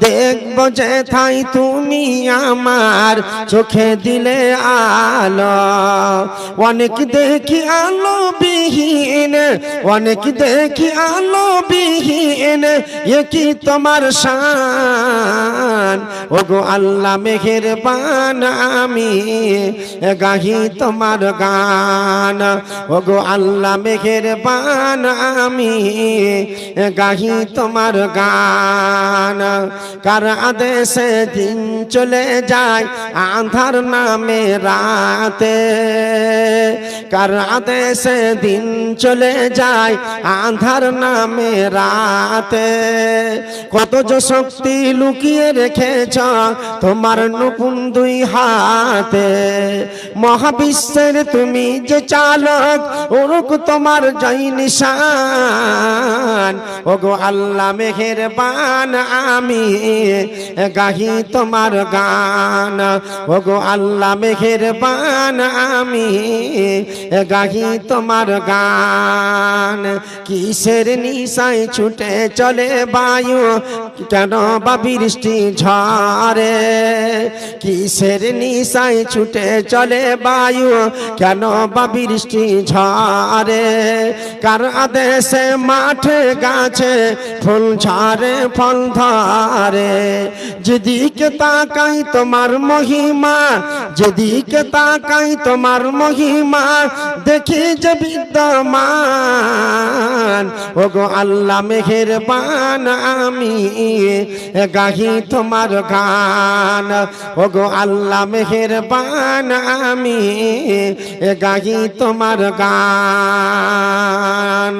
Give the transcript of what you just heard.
দেখব যে থাই তুমি আমার চোখে দিলে আলো। অনেক দেখি আলো বিহীন, অনেক দেখি আলো বিহীন, এ কি তোমার শান। ওগো আল্লাহ মেহেরবান, আমি গাহি তোমার গান। ওগো আল্লাহ মেহেরবান, আমি গাহি তোমার গান। কার আদেশে দিন চলে যায় আঁধার নামে রাতে, কার আদেশে দিন চলে যায় আঁধার নামে রাতে। কত যে শক্তি লুকিয়ে রেখেছ তোমার নতুন দুই হাতে। মহাবিশ্বের তুমি যে চালক, ওরক তোমার জয় নিশান। ওগো আল্লাহ মেহেরবান, আমি গাহি তোমার গান। ওগো আল্লাহ মেহেরবান, আমি গাহি তোমার গান। কিসের নিশায় ছুটে চলে বায়ু, কেন বা বৃষ্টি ঝরে। কিসের নিশায় ছুটে চলে বায়ু, কেন বা বৃষ্টি ঝরে। কার আদেশে মাঠে গাছে ফুল ঝরে ফল ধরে। যেদিকে তাকাই তোমার মহিমা, যেদিকে তাকাই তোমার মহিমা, দেখি যে বিদ্যমান। ওগো আল্লাহ মেহেরবান, আমি গাহি তোমার গান। ওগো আল্লাহ মেহেরবান, আমি গাহি তোমার গান।